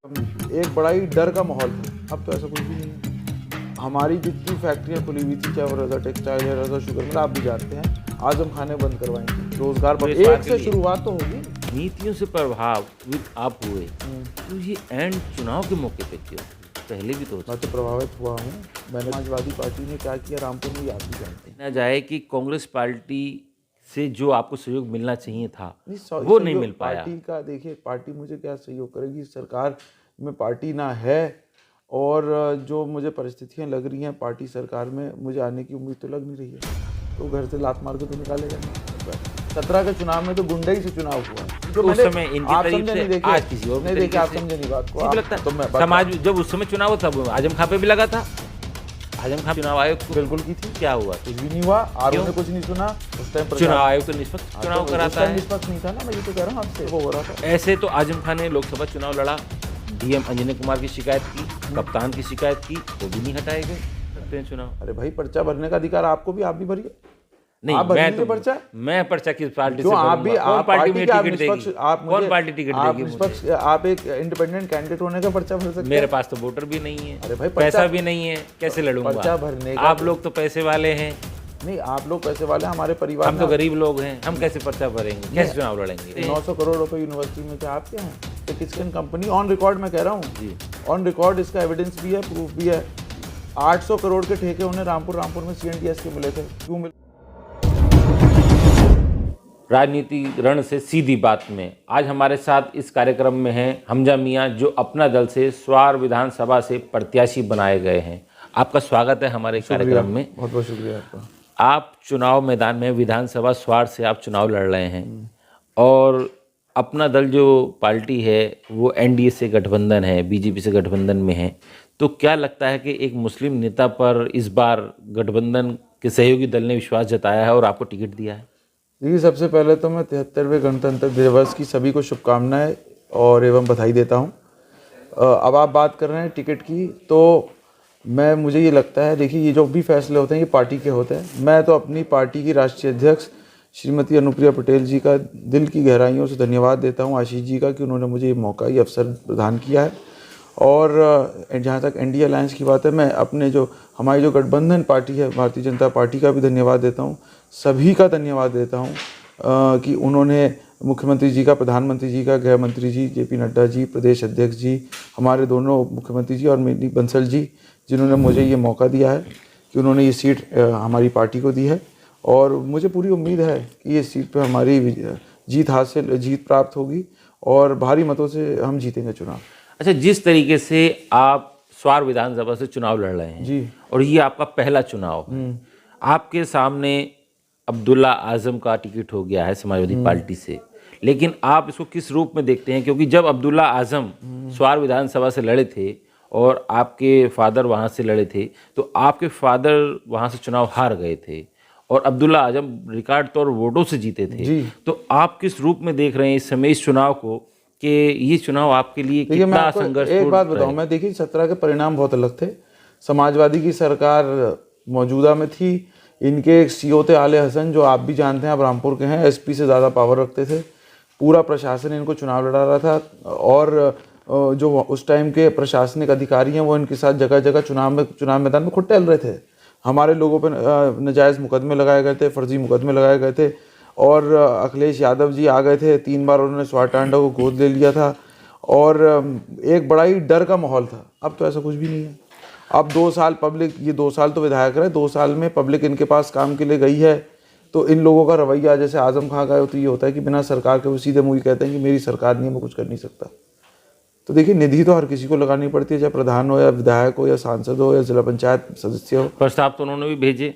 एक बड़ा ही डर का माहौल था। अब तो ऐसा कुछ भी नहीं है। हमारी जितनी फैक्ट्रियां खुली हुई थी, चाहे वो रजा टेक्सटाइल है, रजा शुगर मिल, आप भी जानते हैं, आजम खान ने बंद करवाएंगे। रोजगार पर एक से शुरुआत तो होगी। नीतियों से प्रभावित आप हुए तो ये एंड चुनाव के मौके पे क्यों? पहले भी तो मैं तो प्रभावित हुआ हूँ। मैंने समाजवादी पार्टी ने क्या किया रामपुर में, आप भी जानते हैं। ना जाए कि कांग्रेस पार्टी से जो आपको सहयोग मिलना चाहिए था वो नहीं मिल पाया। पार्टी का देखिए, पार्टी मुझे क्या सहयोग करेगी? सरकार में पार्टी ना है, और जो मुझे परिस्थितियां लग रही हैं पार्टी सरकार में, मुझे आने की उम्मीद तो लग नहीं रही है। तो घर से लात मार के तो निकालेगा नहीं। 17 के चुनाव में तो गुंडई से चुनाव हुआ है। जो उस समय इनकी तरफ से आज किसी और नहीं देखिए, आप समझे नहीं बात को। लगता है समाज जब उस समय चुनाव था आजम खां पे भी लगा था। आजम खां चुनाव आयोग को बिल्कुल की थी। क्या हुआ? कुछ भी नहीं हुआ। आरोप ने कुछ नहीं सुना उस टाइम। चुनाव आयोग तो निष्पक्ष चुनाव कराता है। निष्पक्ष नहीं था ना, मैं ये तो कह रहा हूँ आपसे, वो हो रहा था। ऐसे तो आजम खान ने लोकसभा चुनाव लड़ा, डीएम अंजनी कुमार की शिकायत की, कप्तान की शिकायत की, वो भी नहीं हटाए गए चुनाव। अरे भाई, पर्चा भरने का अधिकार आपको भी, आप भी भरिए। नहीं, आप मैं तो पर्चा किस पार्टी से आप भी, कौन आप पार्टी में टिकट देगी? कौन पार्टी टिकट देगी मुझे? आप एक इंडिपेंडेंट कैंडिडेट होने का पर्चा भर सकते हैं। मेरे पास तो वोटर भी नहीं है। अरे भाई, पैसा भी नहीं है, कैसे लड़ूंगा? पर्चा भरने का आप लोग तो पैसे वाले हैं। नहीं, आप लोग पैसे वाले, हमारे परिवार हम तो गरीब लोग हैं, हम कैसे पर्चा भरेंगे, कैसे चुनाव लड़ेंगे? 900 करोड़ रुपए यूनिवर्सिटी में क्या आपके हैं? तो किसकी कंपनी? ऑन रिकॉर्ड मैं कह रहा हूँ जी, ऑन रिकॉर्ड, इसका एविडेंस भी है, प्रूफ भी है। 800 करोड़ के ठेके उन्हें रामपुर में CNTS के मिले थे। क्यों मिले? राजनीति रण से सीधी बात में आज हमारे साथ इस कार्यक्रम में हैं हमजा मियां, जो अपना दल से स्वार विधानसभा से प्रत्याशी बनाए गए हैं। आपका स्वागत है हमारे कार्यक्रम में। बहुत बहुत शुक्रिया आपका। आप चुनाव मैदान में विधानसभा स्वार से आप चुनाव लड़ रहे हैं, और अपना दल जो पार्टी है वो एनडीए से गठबंधन है, बीजेपी से गठबंधन में है। तो क्या लगता है कि एक मुस्लिम नेता पर इस बार गठबंधन के सहयोगी दल ने विश्वास जताया है और आपको टिकट दिया है? देखिए, सबसे पहले तो मैं 73वें गणतंत्र दिवस की सभी को शुभकामनाएं और एवं बधाई देता हूं। अब आप बात कर रहे हैं टिकट की, तो मुझे ये लगता है, देखिए, ये जो भी फैसले होते हैं ये पार्टी के होते हैं। मैं तो अपनी पार्टी की राष्ट्रीय अध्यक्ष श्रीमती अनुप्रिया पटेल जी का दिल की गहराइयों से धन्यवाद देता हूँ, आशीष जी का, कि उन्होंने मुझे ये मौका, ये अवसर प्रदान किया है। और जहाँ तक एनडीए अलायंस की बात है, मैं अपने हमारी जो गठबंधन पार्टी है भारतीय जनता पार्टी का भी धन्यवाद देता हूँ, सभी का धन्यवाद देता हूँ कि उन्होंने मुख्यमंत्री जी का, प्रधानमंत्री जी का, गृह मंत्री जी जेपी नड्डा जी, प्रदेश अध्यक्ष जी, हमारे दोनों मुख्यमंत्री जी और मेरी बंसल जी, जिन्होंने मुझे ये मौका दिया है कि उन्होंने ये सीट हमारी पार्टी को दी है। और मुझे पूरी उम्मीद है कि ये सीट पर हमारी जीत प्राप्त होगी और भारी मतों से हम जीतेंगे चुनाव। अच्छा, जिस तरीके से आप स्वार विधानसभा से चुनाव लड़ रहे हैं जी, और ये आपका पहला चुनाव है, आपके सामने अब्दुल्ला आजम का टिकट हो गया है समाजवादी पार्टी से, लेकिन आप इसको किस रूप में देखते हैं? क्योंकि जब अब्दुल्ला आजम स्वार विधानसभा से लड़े थे और आपके फादर वहाँ से लड़े थे, तो आपके फादर वहाँ से चुनाव हार गए थे और अब्दुल्ला आजम रिकॉर्ड तौर वोटों से जीते थे। तो आप किस रूप में देख रहे हैं इस समय इस चुनाव को, कि ये चुनाव आपके लिए कितना संघर्षपूर्ण? एक बात बताऊं मैं, देखिए, 17 के परिणाम बहुत अलग थे। समाजवादी की सरकार मौजूदा में थी, इनके एक सीओ थे आले हसन, जो आप भी जानते हैं, आप रामपुर के हैं, एसपी से ज़्यादा पावर रखते थे। पूरा प्रशासन इनको चुनाव लड़ा रहा था, और जो उस टाइम के प्रशासनिक अधिकारी हैं वो इनके साथ जगह जगह चुनाव मैदान में खुद टहल रहे थे। हमारे लोगों पर नाजायज़ मुकदमे लगाए गए थे, फर्जी मुकदमे लगाए गए थे, और अखिलेश यादव जी आ गए थे, 3 बार उन्होंने स्वार टांडा को गोद ले लिया था, और एक बड़ा ही डर का माहौल था। अब तो ऐसा कुछ भी नहीं है। अब 2 साल पब्लिक, ये 2 साल तो विधायक रहे, 2 साल में पब्लिक इनके पास काम के लिए गई है। तो इन लोगों का रवैया, जैसे आजम खां का तो ये होता है कि बिना सरकार के वो सीधे मुँह कहते हैं कि मेरी सरकार नहीं है, मैं कुछ कर नहीं सकता। तो देखिए, निधि तो हर किसी को लगानी पड़ती है, चाहे प्रधान हो या विधायक हो या सांसद हो या जिला पंचायत सदस्य हो। प्रस्ताव तो उन्होंने भी भेजे।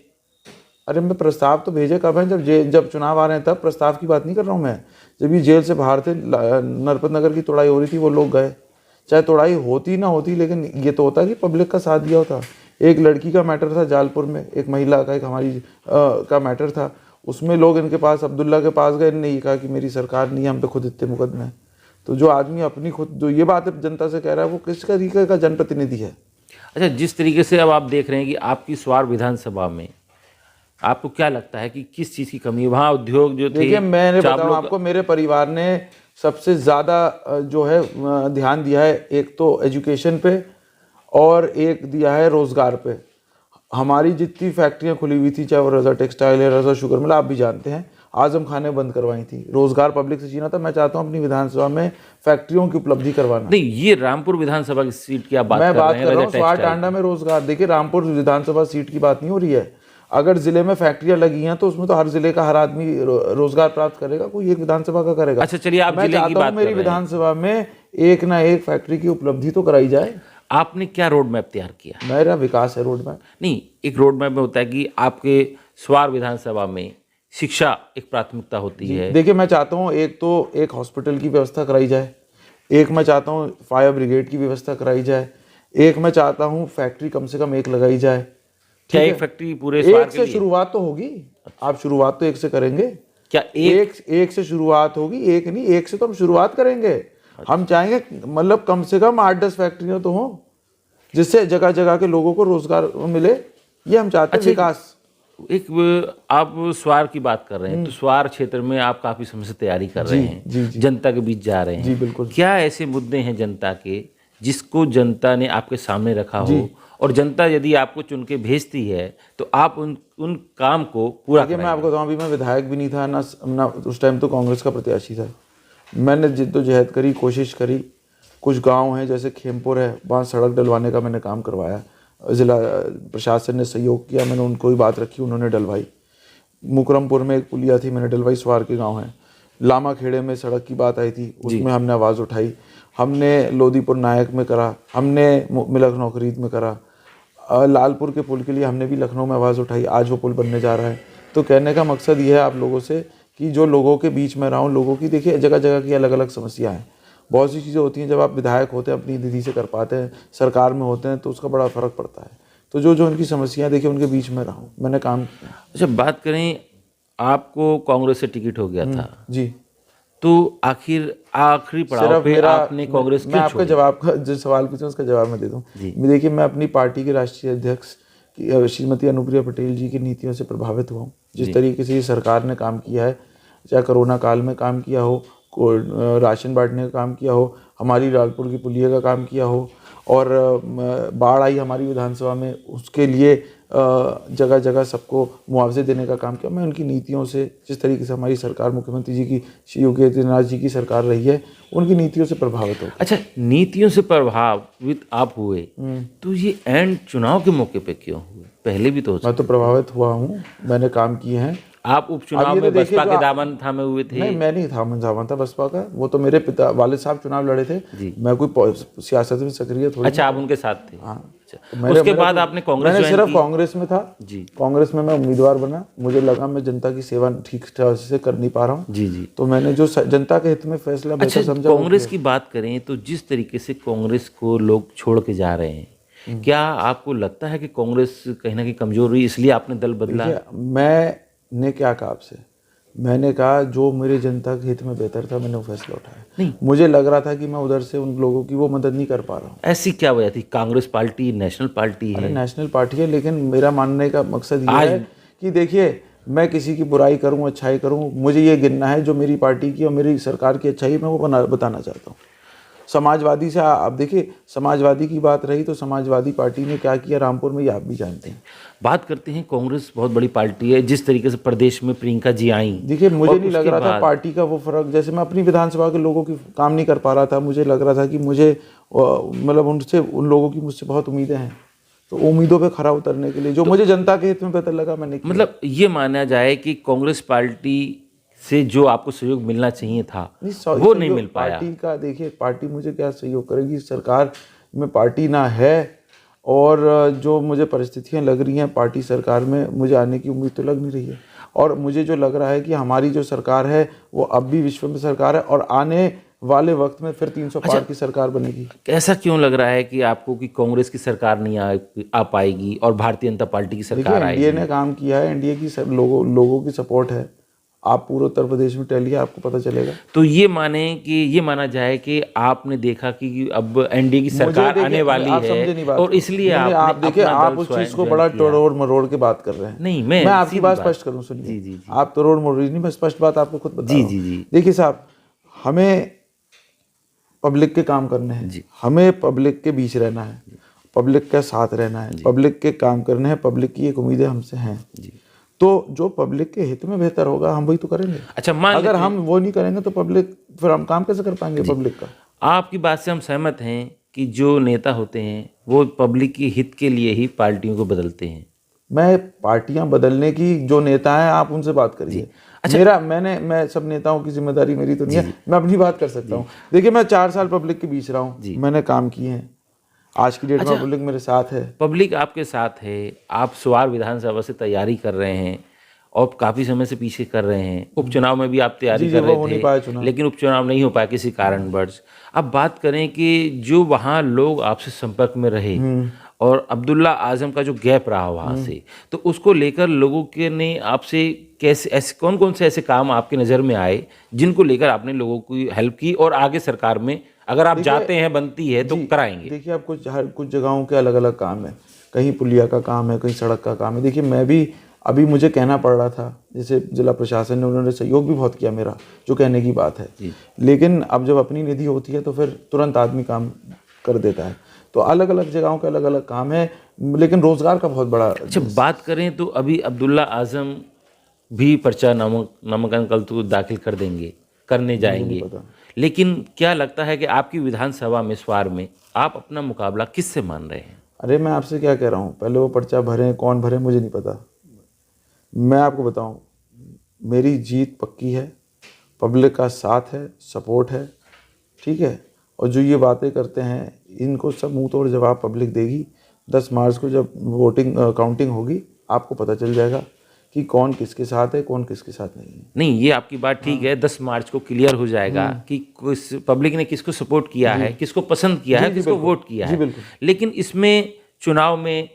अरे मैं प्रस्ताव तो भेजे कब है? जब चुनाव आ रहे हैं तब। प्रस्ताव की बात नहीं कर रहा हूँ मैं। जब ये जेल से बाहर थे, नरपत नगर की तोड़ाई हो रही थी, वो लोग गए। चाहे तोड़ाई होती ना होती, लेकिन ये तो होता कि पब्लिक का साथ दिया होता। एक लड़की का मैटर था जालपुर में, एक महिला का, एक हमारी का मैटर था, उसमें लोग इनके पास, अब्दुल्ला के पास गए, इन्होंने ये कहा कि मेरी सरकार नहीं है, हम पे खुद इतने मुकदमे हैं। तो जो आदमी अपनी खुद जो ये बात जनता से कह रहा है, वो किस तरीके का जनप्रतिनिधि है? अच्छा, जिस तरीके से अब आप देख रहे हैं कि आपकी स्वार विधानसभा में आपको क्या लगता है कि किस चीज़ की कमी है? वहाँ उद्योग जो थे, देखिए, मैंने बताऊं आपको, मेरे परिवार ने सबसे ज़्यादा जो है ध्यान दिया है, एक तो एजुकेशन पे और एक दिया है रोज़गार पे। हमारी जितनी फैक्ट्रियां खुली हुई थी, चाहे वो रज़ा टेक्सटाइल है, रज़ा शुगर मिल, आप भी जानते हैं, आजम खान ने बंद करवाई थी। रोजगार पब्लिक से छीना था। मैं चाहता हूं अपनी विधानसभा में फैक्ट्रियों की उपलब्धि करवाना। नहीं, ये रामपुर विधानसभा की सीट की आप बात मैं कर बात रहे हैं, कर रहा रजत हूँ स्वार टेक्सटाइल। टांडा में रोजगार। देखिए, रामपुर विधानसभा सीट की बात नहीं हो रही है। अगर जिले में फैक्ट्रियां लगी हैं तो उसमें तो हर जिले का हर आदमी रोजगार प्राप्त करेगा, कोई एक विधानसभा का करेगा। अच्छा, चलिए, आप मैं जिले की चाहता बात हूं मेरी कर रहे हैं। विधानसभा में एक ना एक फैक्ट्री की उपलब्धि तो कराई जाए। आपने क्या रोड मैप तैयार किया? मेरा विकास है रोड मैप। नहीं, एक रोड मैप में होता है कि आपके स्वार विधानसभा में शिक्षा एक प्राथमिकता होती है। देखिए, मैं चाहता हूँ एक तो एक हॉस्पिटल की व्यवस्था कराई जाए, एक मैं चाहता हूँ फायर ब्रिगेड की व्यवस्था कराई जाए, एक मैं चाहता हूँ फैक्ट्री कम से कम एक लगाई जाए। क्या ठीक एक है? फैक्ट्री पूरे स्वार एक के से लिए? शुरुआत तो होगी। आप शुरुआत तो एक से करेंगे। क्या एक से शुरुआत होगी, एक नहीं, एक से तो हम शुरुआत करेंगे। हम चाहेंगे मतलब कम से कम 8-10 फैक्ट्रियां तो हों, जिससे जगह जगह के लोगों को रोजगार मिले। ये हम चाहते हैं, विकास। एक आप स्वार की बात कर रहे हैं, तो स्वार क्षेत्र में आप काफी समय से तैयारी कर रहे हैं, जी, जी। जनता के बीच जा रहे हैं। जी, बिल्कुल। क्या ऐसे मुद्दे हैं जनता के जिसको जनता ने आपके सामने रखा हो, और जनता यदि आपको चुन के भेजती है तो आप उन काम को पूरा देखिए, करें? मैं आपको बताऊं, अभी मैं विधायक भी नहीं था ना उस टाइम तो कांग्रेस का प्रत्याशी था। मैंने जिद्दोजहद करी, कोशिश करी। कुछ गांव हैं जैसे खेमपुर है, वहाँ सड़क डलवाने का मैंने काम करवाया। जिला प्रशासन ने सहयोग किया, मैंने उनको ही बात रखी, उन्होंने डलवाई। मुकरमपुर में एक पुलिया थी, मैंने डलवाई। स्वार के गांव हैं। लामा खेड़े में सड़क की बात आई थी, उसमें हमने आवाज़ उठाई। हमने लोधीपुर नायक में करा, हमने मिलक नौकरीद में करा। लालपुर के पुल के लिए हमने भी लखनऊ में आवाज़ उठाई, आज वो पुल बनने जा रहा है। तो कहने का मकसद ये है आप लोगों से कि जो लोगों के बीच में रहा हूँ, लोगों की देखिए जगह जगह की अलग अलग समस्या हैं। बहुत सी चीज़ें होती हैं, जब आप विधायक होते हैं अपनी दीदी से कर पाते हैं, सरकार में होते हैं तो उसका बड़ा फ़र्क पड़ता है। तो जो उनकी समस्याएं देखिए, उनके बीच में रहा हूँ, मैंने काम किया। अच्छा, बात करें, आपको कांग्रेस से टिकट हो गया था जी, तो आखिरी पड़ाव पे आपने कांग्रेस मैं क्यों आपका छोड़ी? जवाब का जो सवाल पूछा उसका जवाब मैं दे दूं। देखिए, मैं अपनी पार्टी के राष्ट्रीय अध्यक्ष श्रीमती अनुप्रिया पटेल जी की नीतियों से प्रभावित हुआ हूँ। जिस तरीके से ये सरकार ने काम किया है, चाहे कोरोना काल में काम किया हो, राशन बांटने का काम किया हो, हमारी लालपुर की पुलिया का काम किया हो, और बाढ़ आई हमारी विधानसभा में, उसके लिए जगह जगह सबको मुआवजे देने का काम किया। मैं उनकी नीतियों से, जिस तरीके से हमारी सरकार मुख्यमंत्री जी की, श्री योगी आदित्यनाथ जी की सरकार रही है, उनकी नीतियों से प्रभावित हो। अच्छा, नीतियों से प्रभावित आप हुए, तो ये एंड चुनाव के मौके पे क्यों हुए? पहले भी तो हो मैं तो प्रभावित हुआ हूँ, मैंने काम किए हैं। आप उपचुनाव में बसपा के दामन थामे हुए थे? नहीं, मैं नहीं था बसपा का। वो तो मेरे पिता वालिद साहब चुनाव लड़े थे। मैं कोई सियासत में सक्रिय थोड़ी। अच्छा, आप उनके साथ थे? हाँ। अच्छा, उसके बाद आपने कांग्रेस मैंने ज्वाइन सिर्फ की? कांग्रेस में था जी। कांग्रेस में मैं उम्मीदवार बना। मुझे लगा मैं जनता की सेवा ठीक तरह से कर नहीं पा रहा हूँ। जी जी। तो मैंने जो जनता के हित में फैसला बेहतर समझा। कांग्रेस की बात करें तो जिस तरीके से कांग्रेस को लोग छोड़ के जा रहे हैं, क्या आपको लगता है कि कांग्रेस कहीं ना कहीं कमजोर हुई, इसलिए आपने दल बदला? मैंने क्या कहा आपसे, मैंने कहा जो मेरे जनता के हित में बेहतर था, मैंने वो फैसला उठाया। नहीं, मुझे लग रहा था कि मैं उधर से उन लोगों की वो मदद नहीं कर पा रहा हूँ। ऐसी क्या वजह थी? कांग्रेस पार्टी नेशनल पार्टी है। नेशनल पार्टी है, लेकिन मेरा मानने का मकसद ये है कि देखिए, मैं किसी की बुराई करूं, अच्छाई करूं, मुझे ये गिनना है जो मेरी पार्टी की और मेरी सरकार की अच्छाई, मैं वो बताना चाहता हूँ। समाजवादी से आप देखिए, समाजवादी की बात रही तो समाजवादी पार्टी ने क्या किया रामपुर में, ये आप भी जानते हैं। बात करते हैं, कांग्रेस बहुत बड़ी पार्टी है। जिस तरीके से प्रदेश में प्रियंका जी आई, देखिए, मुझे नहीं लग रहा था पार्टी का वो फर्क। जैसे मैं अपनी विधानसभा के लोगों की काम नहीं कर पा रहा था, मुझे लग रहा था कि मुझे मतलब उन लोगों की मुझसे बहुत उम्मीदें हैं। तो उम्मीदों पे खरा उतरने के लिए जो मुझे जनता के हित में बेहतर लगा, मैंने किया। मतलब ये माना जाए कि कांग्रेस पार्टी से जो आपको सहयोग मिलना चाहिए था वो नहीं मिल पाया। पार्टी का देखिए, पार्टी मुझे क्या सहयोग करेगी? सरकार में पार्टी ना है, और जो मुझे परिस्थितियां लग रही हैं पार्टी सरकार में, मुझे आने की उम्मीद तो लग नहीं रही है। और मुझे जो लग रहा है कि हमारी जो सरकार है वो अब भी विश्व में सरकार है, और आने वाले वक्त में फिर 300 पार की सरकार बनेगी। ऐसा क्यों लग रहा है कि आपको कि कांग्रेस की सरकार नहीं आ पाएगी और भारतीय जनता पार्टी की सरकार आएगी? एनडीए ने काम किया है, एनडीए की लोगों की सपोर्ट है। आप पूरे उत्तर प्रदेश में टहलिए, आपको पता चलेगा। तो ये माना जाए कि आपने देखा कि अब एनडीए की सरकार आने वाली है, और इसलिए आप देखिए, आप उस चीज को बड़ा तोड़ मरोड़ के बात कर रहे हैं। नहीं, मैं आपकी बात स्पष्ट करूं, सुनिए। आप तोड़ मरोड़ नहीं, मैं स्पष्ट बात आपको खुद बता रहा हूं। देखिए साहब, हमें पब्लिक के काम करने हैं जी। हमें पब्लिक के बीच रहना है, पब्लिक के साथ रहना है, पब्लिक के काम करने हैं, पब्लिक की एक उम्मीदें हमसे हैं। तो जो पब्लिक के हित में बेहतर होगा हम वही तो करेंगे। अच्छा, मान अगर हम वो नहीं करेंगे तो पब्लिक, फिर हम काम कैसे कर पाएंगे पब्लिक का? आपकी बात से हम सहमत हैं कि जो नेता होते हैं वो पब्लिक के हित के लिए ही पार्टियों को बदलते हैं। मैं पार्टियां बदलने की, जो नेता हैं आप उनसे बात करिए। अच्छा, मैं सब नेताओं की जिम्मेदारी मेरी तो नहीं है, मैं अपनी बात कर सकता हूँ। देखिए, मैं 4 साल पब्लिक के बीच रहा हूँ, मैंने काम किए हैं, आज की डेट में पब्लिक मेरे साथ है। पब्लिक आपके साथ है, आप स्वार विधानसभा से तैयारी कर रहे हैं और काफ़ी समय से पीछे कर रहे हैं। उपचुनाव में भी आप तैयारी कर रहे थे, लेकिन उपचुनाव नहीं हो पाया किसी कारणवश। अब बात करें कि जो वहाँ लोग आपसे संपर्क में रहे और अब्दुल्ला आजम का जो गैप रहा वहाँ से, तो उसको लेकर लोगों के ने आपसे कैसे, ऐसे कौन से ऐसे काम आपकी नज़र में आए जिनको लेकर आपने लोगों की हेल्प की और आगे सरकार में अगर आप जाते हैं, बनती है तो कराएंगे? देखिए, अब कुछ जगहों के अलग अलग काम है, कहीं पुलिया का काम है, कहीं सड़क का काम है। देखिए, मैं भी अभी मुझे कहना पड़ रहा था, जैसे जिला प्रशासन ने, उन्होंने सहयोग भी बहुत किया मेरा, जो कहने की बात है। लेकिन अब जब अपनी निधि होती है तो फिर तुरंत आदमी काम कर देता है। तो अलग अलग जगहों के अलग अलग काम है, लेकिन रोजगार का बहुत बड़ा। अच्छा, बात करें तो अभी अब्दुल्ला आजम भी पर्चा नामांकन कल तो दाखिल करने जाएंगे, लेकिन क्या लगता है कि आपकी विधानसभा में स्वार में आप अपना मुकाबला किससे मान रहे हैं? अरे, मैं आपसे क्या कह रहा हूँ, पहले वो पर्चा भरें, कौन भरे मुझे नहीं पता। मैं आपको बताऊं, मेरी जीत पक्की है, पब्लिक का साथ है, सपोर्ट है, ठीक है। और जो ये बातें करते हैं, इनको सब मुंह तोड़ जवाब पब्लिक देगी। 10 मार्च को जब वोटिंग काउंटिंग होगी, आपको पता चल जाएगा कि कौन किसके साथ है, कौन किसके साथ नहीं है। नहीं, ये आपकी बात ठीक है, 10 मार्च को क्लियर हो जाएगा कि पब्लिक ने किसको सपोर्ट किया है, किसको पसंद किया है, किसको वोट किया है। लेकिन इसमें चुनाव में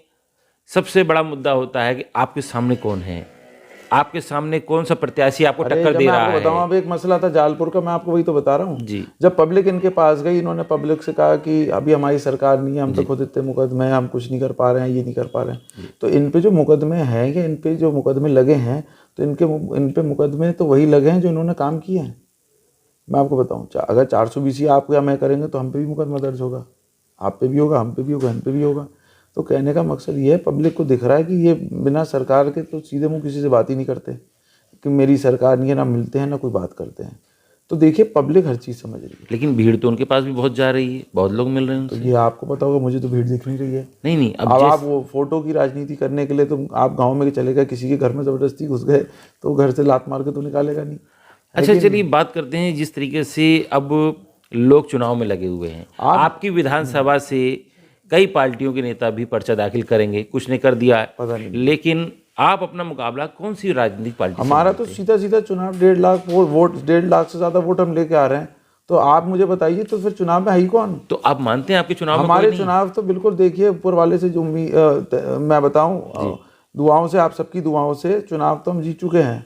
सबसे बड़ा मुद्दा होता है कि आपके सामने कौन है, आपके सामने कौन सा प्रत्याशी आपको टक्कर दे रहा है। बताऊं, अब एक मसला था जालपुर का, मैं आपको वही तो बता रहा हूँ जी। जब पब्लिक इनके पास गई, इन्होंने पब्लिक से कहा कि अभी हमारी सरकार नहीं है, हम तो खुद इतने मुकदमे हैं, हम कुछ नहीं कर पा रहे हैं, ये नहीं कर पा रहे हैं। तो इन पे जो मुकदमे हैं, या इन पे जो मुकदमे लगे हैं, तो इन पे मुकदमे तो वही लगे हैं जो इन्होंने काम किए हैं। मैं आपको बताऊँ, अगर 420 आप या मैं करेंगे तो हम पे भी मुकदमा दर्ज होगा, आप पे भी होगा, हम पे भी होगा, इन पे भी होगा। तो कहने का मकसद ये है, पब्लिक को दिख रहा है कि ये बिना सरकार के तो सीधे मुंह किसी से बात ही नहीं करते कि मेरी सरकार नहीं है, ना मिलते हैं, ना कोई बात करते हैं। तो देखिए, पब्लिक हर चीज़ समझ रही है। लेकिन भीड़ तो उनके पास भी बहुत जा रही है, बहुत लोग मिल रहे हैं। तो ये आपको पता होगा, मुझे तो भीड़ दिख नहीं रही है। नहीं, अब आप वो फोटो की राजनीति करने के लिए तो आप गाँव में चले गए, किसी के घर में ज़बरदस्ती घुस गए तो घर से लात मार के तो निकालेगा नहीं। अच्छा, चलिए बात करते हैं जिस तरीके से अब लोग चुनाव में लगे हुए हैं। आपकी विधानसभा से कई पार्टियों के नेता भी पर्चा दाखिल करेंगे, कुछ ने कर दिया है, पता नहीं। लेकिन आप अपना मुकाबला कौन सी राजनीतिक पार्टी? हमारा तो सीधा चुनाव 1.5 लाख वोट, 1.5 लाख से ज़्यादा वोट हम लेके आ रहे हैं। तो आप मुझे बताइए, तो फिर चुनाव में है ही कौन? तो आप मानते हैं आपके चुनाव में? हमारे चुनाव तो बिल्कुल, देखिए, ऊपर वाले से जो मैं बताऊं, दुआओं से, आप सबकी दुआओं से चुनाव तो हम जीत चुके हैं।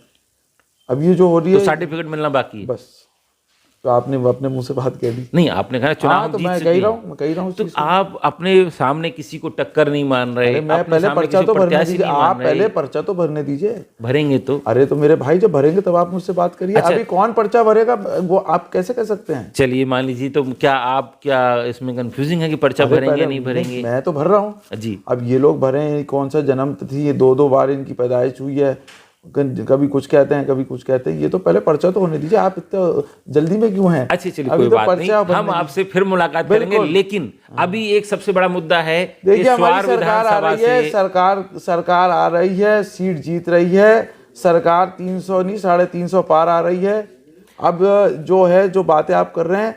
अब ये जो हो रही है, तो सर्टिफिकेट मिलना बाकी है बस। तो आपने अपने मुंह से बात कह दी। नहीं, आपने कहा चुनाव तो मैं कह रहा हूँ। तो आप अपने सामने किसी को टक्कर नहीं मान रहे? मैं पहले पर्चा तो भरने दीजिए, आप पहले पर्चा तो भरने दीजिए। भरेंगे तो? अरे तो मेरे भाई, जब भरेंगे तब आप मुझसे बात करिए। अभी कौन पर्चा भरेगा वो आप कैसे कह सकते हैं? चलिए मान लीजिए, तो क्या इसमें कंफ्यूजिंग है कि पर्चा भरेंगे या नहीं भरेंगे? मैं तो भर रहा हूँ जी। अब ये लोग भरे, कौन सा जन्म तिथि, ये 2 बार इनकी पैदाइश हुई है, कभी कुछ कहते हैं, कभी कुछ कहते हैं। ये तो पहले पर्चा तो होने दीजिए, आप इतना जल्दी में क्यों हैं? अच्छा, चलिए कोई बात नहीं, हम आपसे फिर मुलाकात करेंगे। लेकिन अभी एक सबसे बड़ा मुद्दा है, देखिए, हमारी सरकार आ रही है, सरकार आ रही है, सीट जीत रही है सरकार, 300 नहीं 350 पार आ रही है। अब जो है, जो बातें आप कर रहे हैं,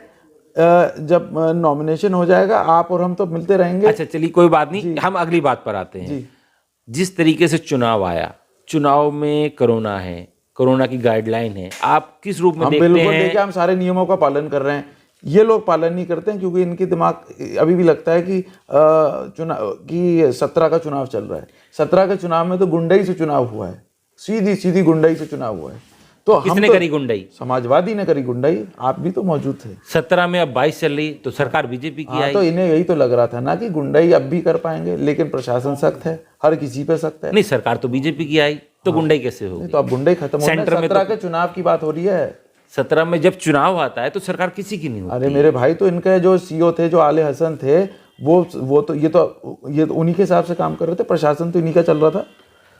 जब नॉमिनेशन हो जाएगा, आप और हम तो मिलते रहेंगे। अच्छा, चलिए कोई बात नहीं, हम अगली बात पर आते हैं। जिस तरीके से चुनाव आया, चुनाव में कोरोना है, कोरोना की गाइडलाइन है, आप किस रूप में देखते हैं? बिल्कुल, देखिए, हम सारे नियमों का पालन कर रहे हैं। ये लोग पालन नहीं करते हैं क्योंकि इनकी दिमाग अभी भी लगता है कि 17 का चुनाव चल रहा है। 17 के चुनाव में तो गुंडई से चुनाव हुआ है, सीधी गुंडई से चुनाव हुआ है। तो किसने करी गुंडई? समाजवादी ने करी गुंडई, आप भी तो मौजूद थे। 17 में, अब 22 चल रही, तो सरकार बीजेपी की आई। तो इन्हें यही तो लग रहा था ना कि गुंडई अब भी कर पाएंगे, लेकिन प्रशासन सख्त है, हर किसी पे सख्त है। नहीं, सरकार तो बीजेपी की आई, तो गुंडई कैसे होगी? तो अब गुंडई खत्म हो गई। 17 के चुनाव की बात हो रही है, 17 में जब चुनाव आता है तो सरकार किसी की नहीं होती। अरे मेरे भाई, तो इनके जो सीईओ थे, जो आले हसन थे, वो तो ये तो उन्हीं के हिसाब से काम कर रहे थे, प्रशासन तो इन्हीं का चल रहा था।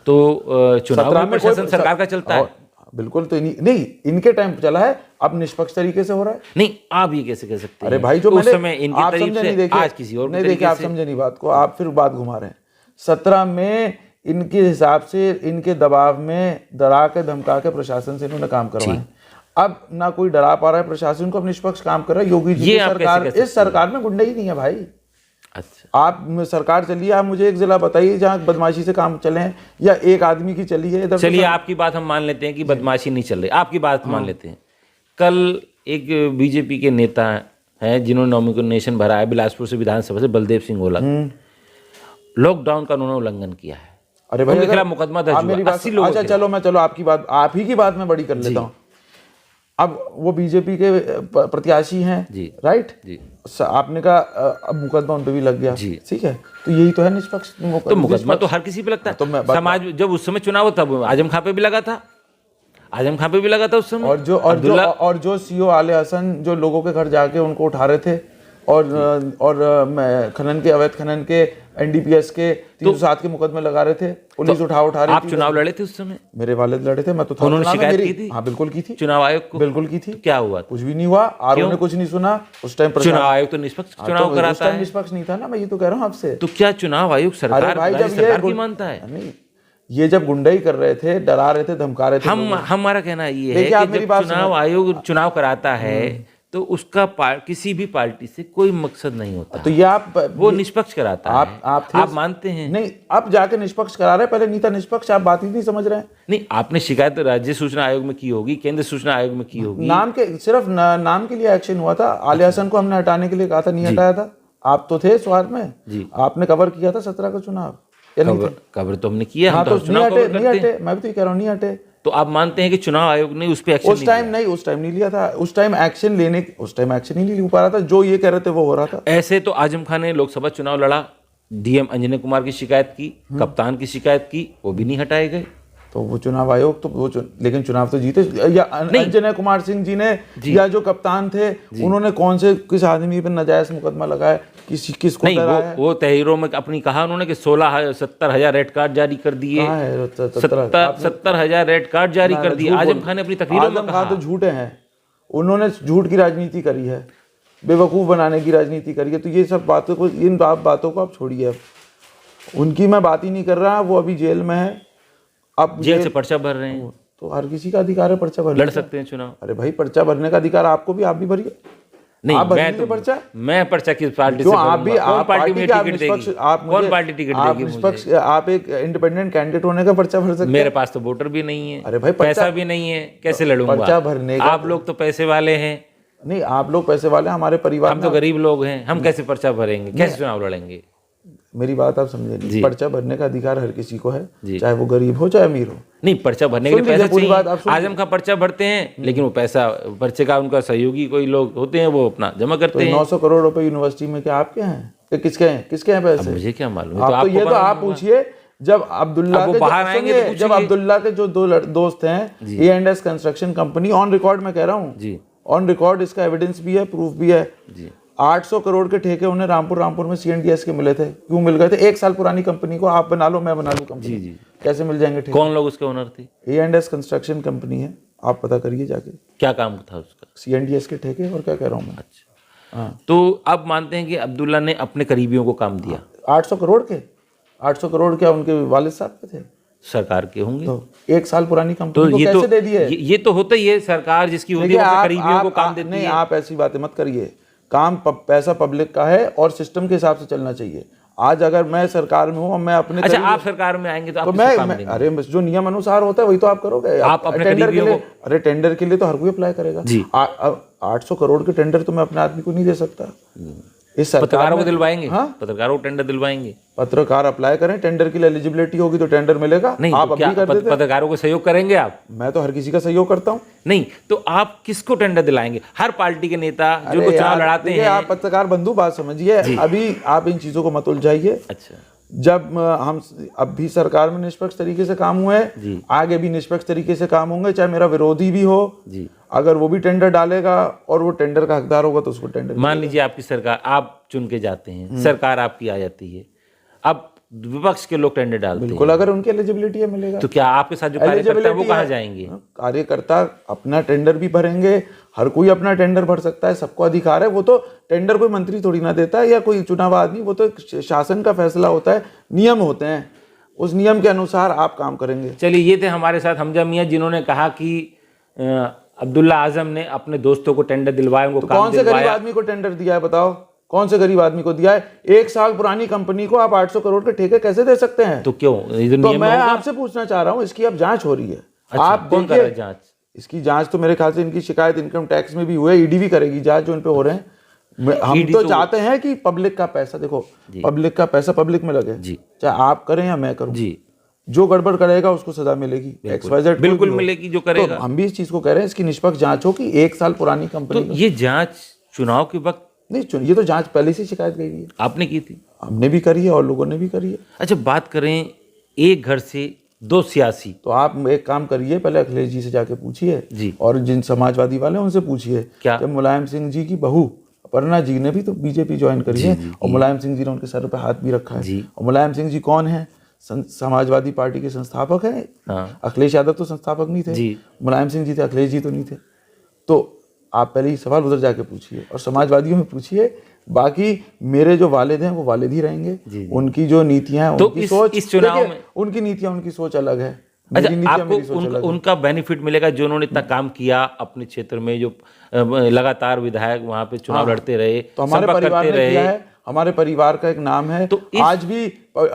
तो चुनाव 17 में में प्रशासन सरकार का चलता है। बिल्कुल, तो नहीं, इनके टाइम पे चला है, अब निष्पक्ष तरीके से हो रहा है। नहीं, आप ये कैसे कह सकते हैं? अरे भाई, जो उस मैंने समय इनके आप तरीके समझे नहीं, से देखिए आज किसी और नहीं, के देखिए आप तरीके से। समझे नहीं बात को, आप फिर बात घुमा रहे हैं। 17 में इनके हिसाब से, इनके दबाव में डरा के धमका के प्रशासन से इन्होंने काम करवाए। अब ना कोई डरा पा रहा है प्रशासन को, अब निष्पक्ष काम कर रहा है। योगी जी की सरकार, इस सरकार में गुंडा ही नहीं है भाई। अच्छा, आप सरकार चलिए, आप मुझे एक जिला बताइए जहाँ बदमाशी से काम चले हैं, या एक आदमी की चली है इधर। चलिए आपकी बात हम मान लेते हैं कि बदमाशी नहीं चल रही, आपकी बात मान लेते हैं। कल एक बीजेपी के नेता हैं जिन्होंने नॉमिनेशन भरा है बिलासपुर से विधानसभा से, बलदेव सिंह ओलक, लॉकडाउन का उन्होंने उल्लंघन किया है। अरे भाई, उनके खिलाफ मुकदमा दर्ज हुआ 80 लोगों अच्छा के चलो आपकी बात, आप ही की बात मैं बड़ी कर लेता हूँ। अब वो बीजेपी के प्रत्याशी हैं जी, राइट जी, आपने कहा अब मुकदमा उन पे भी लग गया जी, ठीक है, तो यही तो है निष्पक्ष। तो मुकदमा तो हर किसी पे लगता है। तो समाज जब उस समय चुनाव होता, आजम खां पे भी लगा था, आजम खां पे भी लगा था उस समय। और जो सीईओ आले हसन जो लोगों के घर जाके उनको उठा रहे थे, और खनन के, अवैध खनन के, एनडीपीएस के 307 के मुकदमे लगा रहे थे, पुलिस उठा रही थी। आप चुनाव लड़े थे उस समय? मेरे वालिद लड़े थे, मैं तो था। उन्होंने शिकायत की थी? हाँ बिल्कुल की थी, चुनाव आयोग को बिल्कुल की थी। क्या हुआ? कुछ भी नहीं हुआ, आरओ ने कुछ नहीं सुना उस टाइम। चुनाव आयोग तो निष्पक्ष चुनाव कराता है। निष्पक्ष नहीं था ना, मैं ये तो कह रहा हूँ आपसे। तो क्या चुनाव आयोग सरकार की मानता है? नहीं, ये जब गुंडाई कर रहे थे, डरा रहे थे, धमका रहे थे, हमारा कहना ये है कि जब चुनाव आयोग चुनाव कराता है तो उसका किसी भी पार्टी से कोई मकसद नहीं होता। तो ये आप वो निष्पक्ष कराता है। आप मानते हैं? नहीं, अब जाके निष्पक्ष करा रहे, पहले नहीं था निष्पक्ष। आप बात ही नहीं समझ रहे हैं। नहीं, आपने शिकायत राज्य सूचना आयोग में की होगी, केंद्र सूचना आयोग में की होगी। सिर्फ नाम के लिए एक्शन हुआ था। आले हसन को हमने हटाने के लिए कहा था, नहीं हटाया था। आप तो थे स्वार में जी, आपने कवर किया था 17 का चुनाव। कवर तो हमने किया। हाँ, तो नहीं हटे, मैं भी तो कह रहा हूँ नहीं हटे। तो आप मानते हैं कि चुनाव आयोग ने उस पर एक्शन उस टाइम नहीं लिया था। उस टाइम एक्शन ही नहीं ले पा रहा था। जो ये कह रहे थे वो हो रहा था। ऐसे तो आजम खान ने लोकसभा चुनाव लड़ा, डीएम अंजनी कुमार की शिकायत की, कप्तान की शिकायत की, वो भी नहीं हटाए गए। तो वो चुनाव आयोग तो लेकिन चुनाव तो जीते। या अंजनी कुमार सिंह जी ने या जो कप्तान थे उन्होंने कौन से किस आदमी पर नाजायज मुकदमा लगाया, किसको नहीं, वो तहरीरों में अपनी कहा उन्होंने कि 70,000 रेड कार्ड जारी कर दिए। 70,000 रेड कार्ड जारी कर दिए आजम खान ने अपनी तकरीरों में कहा। तो झूठे हैं, उन्होंने झूठ की राजनीति करी है, बेवकूफ़ बनाने की राजनीति करी है। तो ये सब बातों को, इन बातों को आप छोड़िए। अब उनकी मैं बात ही नहीं कर रहा, वो अभी जेल में है। अब जेल से पर्चा भर रहे हैं, तो हर किसी का अधिकार है पर्चा भरने, लड़ सकते हैं चुनाव। अरे भाई, पर्चा भरने का अधिकार आपको भी, आप भी भरिए। नहीं, आप मैं पर्चा किस पार्टी से आप भी, आप पार्टी में टिकट देगी? कौन पार्टी टिकट देगी मुझे? आप एक इंडिपेंडेंट कैंडिडेट होने का पर्चा भर सकते हैं। मेरे पास तो वोटर भी नहीं है। अरे भाई, पैसा भी नहीं है, कैसे लड़ूंगा पर्चा भरने का? आप लोग तो पैसे वाले हैं। नहीं, आप लोग पैसे वाले, हमारे परिवार हम तो गरीब लोग हैं, हम कैसे पर्चा भरेंगे, कैसे चुनाव लड़ेंगे? मेरी बात आप समझे नहीं। पर्चा भरने का अधिकार हर किसी को है, चाहे वो गरीब हो चाहे अमीर हो। नहीं, पर्चा भरने के लिए पैसा चाहिए। आजम का पर्चा भरते हैं, लेकिन वो पैसा, पर्चे का उनका सहयोगी कोई लोग होते हैं, वो अपना जमा करते हैं। 900 करोड़ रुपए यूनिवर्सिटी में क्या आपके हैं? किसके हैं पैसे? मुझे क्या मालूम। तो ये तो आप पूछिए। जब अब्दुल्ला के जो दो दोस्त हैं, E&S construction company, on record मैं कह रहा हूँ, ऑन रिकॉर्ड, इसका एविडेंस भी है, प्रूफ भी है। 800 करोड़ के ठेके उन्हें रामपुर में CNDS के मिले थे। क्यों मिल गए थे? 1 साल पुरानी कंपनी को आप बना लो, मैं बना लूं कंपनी। जी, कैसे मिल जाएंगे ठेके? कौन लोग उसके ओनर थे? E&S कंस्ट्रक्शन कंपनी है, आप पता करिए जाके। क्या काम था उसका? CNDS के ठेके। और क्या कह रहा हूँ मैं? अच्छा, हाँ। तो अब मानते हैं कि अब्दुल्ला ने अपने करीबियों को काम दिया। 800 करोड़ के 800 करोड़ क्या उनके वालिद साहब के थे? सरकार के होंगे। तो 1 साल पुरानी कंपनी को कैसे दे दिए? ये तो होता ही है, सरकार जिसकी होती है वो करीबियों को काम देती है। नहीं, आप ऐसी बातें मत करिए। काम पैसा पब्लिक का है और सिस्टम के हिसाब से चलना चाहिए। आज अगर मैं सरकार में हूँ, मैं अपने, अच्छा, आप सरकार में आएंगे तो आप मैं अरे जो नियम अनुसार होता है वही तो आप करोगे। आप अपने टेंडर के लिए, अरे टेंडर के लिए तो हर कोई अप्लाई करेगा जी। 800 करोड़ के टेंडर तो मैं अपने आदमी को नहीं दे सकता। इस पत्रकारों को दिलवाएंगे। हाँ, पत्रकारों को टेंडर दिलवाएंगे। पत्रकार अप्लाई करें, टेंडर की एलिजिबिलिटी होगी तो टेंडर मिलेगा। नहीं, आप तो क्या पत्रकारों को सहयोग करेंगे आप? मैं तो हर किसी का सहयोग करता हूँ। नहीं, तो आप किसको टेंडर दिलाएंगे? हर पार्टी के नेता जो चुनाव लड़ाते हैं। आप पत्रकार बंधु बात समझिए, अभी आप इन चीजों को मत उलझाइए। अच्छा, जब हम अब भी सरकार में निष्पक्ष तरीके से काम हुए हैं, आगे भी निष्पक्ष तरीके से काम होंगे, चाहे मेरा विरोधी भी हो। अगर वो भी टेंडर डालेगा और वो टेंडर का हकदार होगा तो उसको टेंडर। मान लीजिए आपकी सरकार, आप चुन के जाते हैं, सरकार आपकी आ जाती है, अब विपक्ष के लोग टेंडर डालते बिल्कुल, अगर उनकी एलिजिबिलिटी है मिलेगा। हैं, तो क्या आपके साथ जो कार्यकर्ता है वो कहाँ जाएंगे? कार्यकर्ता अपना टेंडर भी भरेंगे, हर कोई अपना टेंडर भर सकता है, सबको अधिकार है। वो तो टेंडर कोई मंत्री थोड़ी ना देता है या कोई चुनाव आदमी, वो तो एक शासन का फैसला होता है, नियम होते हैं, उस नियम के अनुसार आप काम करेंगे। चलिए, ये थे हमारे साथ हमजा मियां, जिन्होंने कहा कि अब्दुल्ला आजम ने अपने दोस्तों को टेंडर दिलवाए, उनको काम कौन से गरीब दिलवाया। आदमी को टेंडर दिया है बताओ? कौन से गरीब आदमी को दिया है? 1 साल पुरानी कंपनी को आप 800 करोड़ के ठेके कैसे दे सकते हैं? तो क्यों, ये तो तो नियम मैं होगा। आपसे पूछना चाह रहा हूँ, इसकी अब जांच हो रही है। अच्छा, आप कौन कर रहा है देखिए, जांच? इसकी जांच तो मेरे ख्याल से इनकी शिकायत इनकम टैक्स में भी हुई है, ईडी भी करेगी जांच जो इन पे हो रहे हैं। हम तो चाहते हैं कि पब्लिक का पैसा, देखो पब्लिक का पैसा पब्लिक में लगे, जी, चाहे आप करें या मैं करूं, जी, जो गड़बड़ करेगा उसको सजा मिलेगी, XYZ बिल्कुल मिलेगी जो करेगा। तो हम भी इस चीज को कह रहे हैं, इसकी निष्पक्ष जांच हो कि 1 साल पुरानी कंपनी तो ये जांच चुनाव के वक्त नहीं, ये तो जांच पहले से शिकायत गई है, आपने की थी, हमने भी करी है और लोगों ने भी करी है। अच्छा, बात करें एक घर से 2 सियासी, तो आप एक काम करिए, पहले अखिलेश जी से जाके पूछिए जी, और जिन समाजवादी वाले हैं उनसे पूछिए, क्या जब मुलायम सिंह जी की बहू अपर्णा जी ने भी तो बीजेपी ज्वाइन करी है और मुलायम सिंह जी ने उनके सर पे हाथ भी रखा है। और मुलायम सिंह जी कौन है? समाजवादी पार्टी के संस्थापक हैं। हाँ। अखिलेश यादव तो संस्थापक नहीं थे, मुलायम सिंह जी थे, अखिलेश जी तो नहीं थे। तो आप पहले ही सवाल उधर जाके पूछिए और समाजवादियों में पूछिए। बाकी मेरे जो वालिद हैं वो वालिद ही रहेंगे, उनकी जो नीतियां हैं, तो उनकी सोच, इस चुनाव में उनकी नीतियां, उनकी सोच अलग है। अच्छा, आपको उनका बेनिफिट मिलेगा जो उन्होंने इतना काम किया अपने क्षेत्र में, जो लगातार विधायक वहां पे चुनाव लड़ते रहे, तो हमारे परिवार ने किया है, हमारे परिवार का एक नाम है, तो आज भी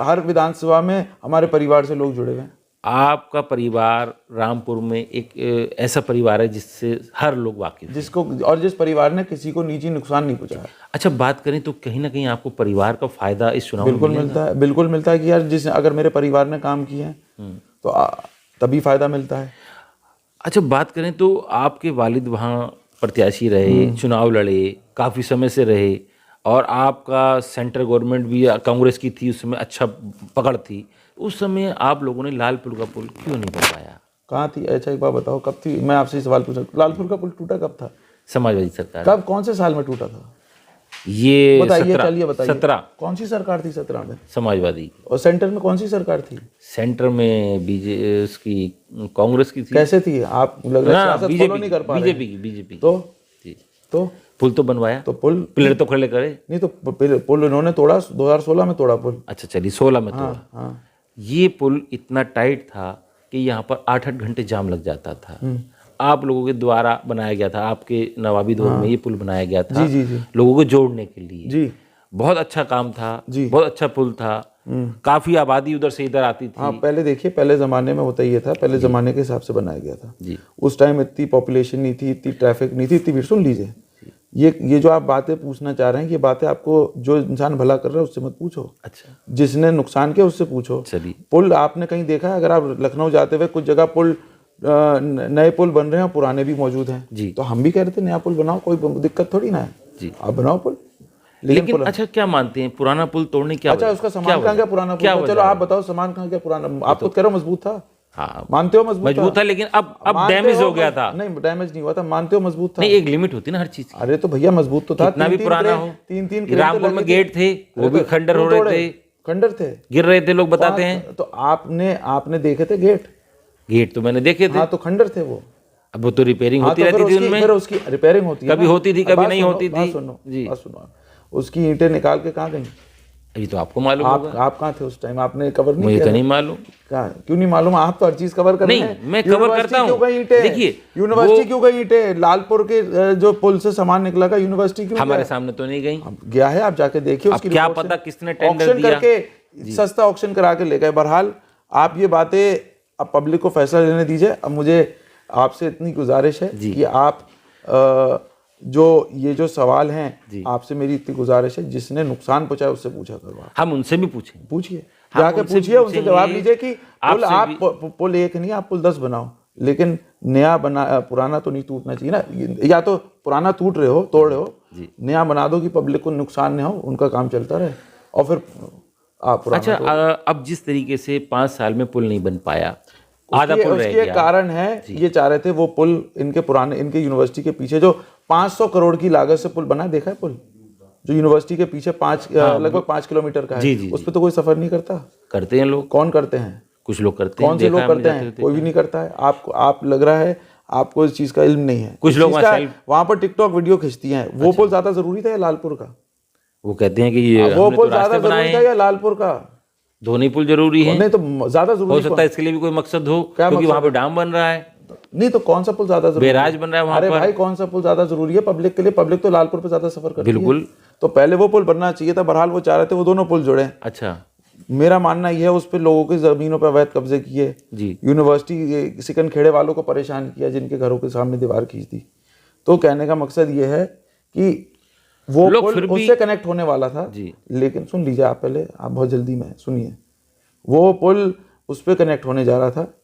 हर विधानसभा में हमारे परिवार से लोग जुड़े हुए हैं। आपका परिवार रामपुर में एक ऐसा परिवार है जिससे हर लोग वाकिफ, जिसको और जिस परिवार ने किसी को निजी नुकसान नहीं पहुंचाया। अच्छा, बात करें तो कहीं ना कहीं आपको परिवार का फायदा इस चुनाव में बिल्कुल मिलता है, बिल्कुल मिलता है कि यार अगर मेरे परिवार ने काम किए हैं तो तभी फायदा मिलता है। अच्छा, बात करें तो आपके वालिद वहाँ प्रत्याशी रहे, चुनाव लड़े, काफ़ी समय से रहे, और आपका सेंट्रल गवर्नमेंट भी कांग्रेस की थी, उस समय अच्छा पकड़ थी। उस समय आप लोगों ने लालपुर का पुल क्यों नहीं बनवाया? कहाँ थी? अच्छा एक बात बताओ, कब थी? मैं आपसे सवाल पूछा, लालपुर का पुल टूटा कब था? समाजवादी सरकार। कब, कौन से साल में टूटा था? ये बताइए, चलिए बताइए। 17। कौन सी सरकार थी 17 में? समाजवादी। और सेंटर में कौन सी सरकार थी? सेंटर में उसकी कांग्रेस की थी। कैसे थी? आप लग रहा है सियासत फॉलो नहीं कर पा रहे। बीजेपी। तो पुल तो बनवाया, तो पुल पिलर तो खड़े करे नहीं, तो पुल उन्होंने तोड़ा 2016 में तोड़ा पुल। अच्छा, चलिए 16 में तोड़ा। हाँ। ये पुल इतना टाइट था कि यहाँ पर 8-8 घंटे जाम लग जाता था। आप लोगों के द्वारा बनाया गया था, आपके नवाबी दौर में ये पुल बनाया गया था, जी। लोगों को जोड़ने के लिए। जी, बहुत अच्छा काम था, बहुत अच्छा पुल था, काफी आबादी उधर से इधर आती थी। हाँ, पहले देखिए, पहले जमाने में होता ये था, पहले जमाने के हिसाब से बनाया गया था जी। उस टाइम इतनी पॉपुलेशन नहीं थी, इतनी ट्रैफिक नहीं थी, इतनी भीड़। सुन लीजिए, ये जो आप बातें पूछना चाह रहे हैं, ये बातें आपको जो इंसान भला कर रहा है उससे मत पूछो। अच्छा, जिसने नुकसान किया उससे पूछो। चलिए, पुल आपने कहीं देखा है? अगर आप लखनऊ जाते हुए कुछ जगह पुल, नए पुल बन रहे हैं, पुराने भी मौजूद हैं जी। तो हम भी कह रहे थे नया पुल बनाओ, कोई दिक्कत थोड़ी ना है जी, आप बनाओ पुल। लेकिन अच्छा, क्या मानते हैं पुराना पुल तोड़ने क्या? अच्छा, उसका सामान कहाँ गया? पुराना पुल, चलो आप बताओ सामान कहाँ गया? पुराना आप तो कह रहे हो मजबूत था। हाँ, मानते हो मजबूत था, लेकिन अब डैमेज हो गया था। नहीं, डैमेज नहीं हुआ था, मानते हो मजबूत था। नहीं, एक लिमिट होती ना हर चीज की। अरे तो भैया मजबूत तो था, कितना भी पुराना हो। 3 रामपुर में गेट थे, वो भी खंडर हो रहे थे, खंडर थे, गिर रहे थे, लोग बताते हैं। तो आपने देखे थे गेट तो मैंने देखे थे। हाँ, तो खंडर थे वो। अब वो तो रिपेयरिंग होती रहती थी उनमें। फिर उसकी रिपेयरिंग होती है, कभी होती थी, कभी नहीं होती थी। सुनो, उसकी ईंटें निकाल के कहाँ गई? अभी तो आपको मालूम होगा। आप कहाँ थे उस टाइम? आपने कवर नहीं किया? मुझे तो नहीं मालूम। क्यों नहीं मालूम? आप तो हर चीज कवर कर रहे हैं। नहीं, मैं कवर करता हूँ। देखिए, यूनिवर्सिटी क्यों गई ईंटें? लालपुर के जो पुल से सामान निकला का, यूनिवर्सिटी क्यों? हमारे सामने तो नहीं गई। गया है, आप जाके देखिए। उसकी क्या पता किसने टेंडर दिया करके, सस्ता ऑक्शन करा के ले गए। बहरहाल आप ये बातें अब पब्लिक को फैसला लेने दीजिए। अब मुझे आपसे इतनी गुजारिश है कि आप जो सवाल हैं, आपसे मेरी इतनी गुजारिश है, जिसने नुकसान पहुंचाया उससे पूछा करो। हम उनसे भी पूछिए, जाके पूछिए, उनसे जवाब लीजिए कि पुल आप पुल एक नहीं, आप पुल 10 बनाओ, लेकिन नया पुराना तो नहीं टूटना चाहिए ना। या तो पुराना तोड़ रहे हो, नया बना दो कि पब्लिक को नुकसान न हो, उनका काम चलता रहे। और फिर आप अच्छा, अब जिस तरीके से 5 साल में पुल नहीं बन पाया, आधा पुल रह उसके गया। कारण है, ये चाह रहे थे वो पुल इनके यूनिवर्सिटी के पीछे जो 500 करोड़ की लागत से पुल बना, देखा है पुल जो यूनिवर्सिटी के पीछे लगभग 5 किलोमीटर का है, उस पर तो कोई सफर नहीं करता। करते हैं लोग, कौन करते हैं? कुछ लोग करते हैं, कौन से लोग करते हैं? कोई भी नहीं करता है। आप लग रहा है आपको इस चीज का इल्म नहीं है। कुछ लोग वहां पर टिकटॉक वीडियो खींचती हैं। वो पुल ज्यादा जरूरी था या लालपुर का? वो कहते हैं कि ये वो हमने पुल तो रास्ते ज्यादा बनाए जरूरी था हैं, या लालपुर का? दोनों पुल जरूरी है। नहीं तो ज्यादा हो जरूरी सकता है इसके लिए भी कोई मकसद हो, क्योंकि वहां पे डैम बन रहा है, नहीं तो कौन सा पुल ज्यादा जरूरी है? बैराज बन रहा है वहां अरे पर। भाई कौन सा पुल ज्यादा जरूरी है पब्लिक के लिए? पब्लिक तो लालपुर पे ज्यादा सफर करती है। बिल्कुल। तो पहले वो पुल बनना चाहिए था। बहरहाल वो चाह रहे थे वो दोनों पुल जुड़े। अच्छा मेरा मानना यह है उस पे लोगों की जमीनों पर अवैध कब्जे किए, जी, यूनिवर्सिटी सिकन खेड़े वालों को परेशान किया जिनके घरों के सामने दीवार खींच दी। तो कहने का मकसद ये है कि वो लोग पुल फिर भी- उससे कनेक्ट होने वाला था जी। लेकिन सुन लीजिए आप पहले, आप बहुत जल्दी में सुनिए। वो पुल उस पर कनेक्ट होने जा रहा था।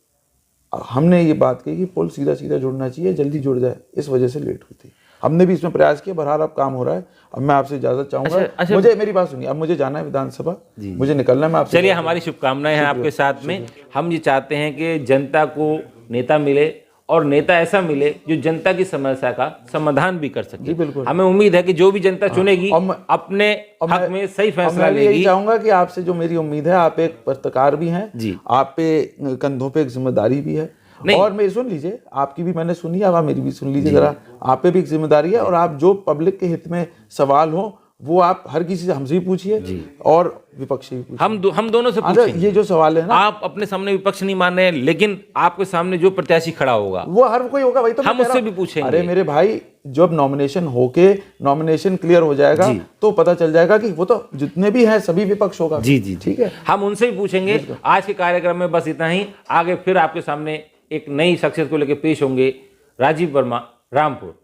हमने ये बात कही कि पुल सीधा सीधा जुड़ना चाहिए, जल्दी जुड़ जाए, इस वजह से लेट हुई। हमने भी इसमें प्रयास किया। बहरहाल अब काम हो रहा है। अब मैं आपसे इजाजत चाहूंगा। अच्छा। मुझे मेरी बात सुनिए, अब मुझे जाना है विधानसभा, मुझे निकलना है। मैं आपसे चलिए, हमारी शुभकामनाएं हैं आपके साथ में। हम ये चाहते हैं कि जनता को नेता मिले और नेता ऐसा मिले जो जनता की समस्या का समाधान भी कर सके। बिल्कुल। हमें उम्मीद है कि जो भी जनता चुनेगी अपने हक में सही फैसला मैं भी यही लेगी। चाहूंगा कि आपसे जो मेरी उम्मीद है, आप एक पत्रकार भी हैं जी। आप पे कंधों पे एक जिम्मेदारी भी है। और मेरी सुन लीजिए, आपकी भी मैंने सुनी, अब आप मेरी भी सुन लीजिए जरा। आप पे भी एक जिम्मेदारी है और आप जो पब्लिक के हित में सवाल हो वो आप हर किसी से हमसे भी पूछिए और विपक्ष से भी पूछिए। हम दोनों से अच्छा, पूछेंगे। ये जो सवाल है ना, आप अपने सामने विपक्ष नहीं मान रहे हैं, लेकिन आपके सामने जो प्रत्याशी खड़ा होगा वो हर कोई होगा। वही तो हम मैं कह उससे रहा हूं। भी पूछेंगे। अरे मेरे भाई, जब नॉमिनेशन होके नॉमिनेशन क्लियर हो जाएगा तो पता चल जाएगा कि वो तो जितने भी हैं सभी विपक्ष होगा। जी, ठीक है, हम उनसे भी पूछेंगे। आज के कार्यक्रम में बस इतना ही। आगे फिर आपके सामने एक नई शख्सियत को लेकर पेश होंगे। राजीव वर्मा, रामपुर।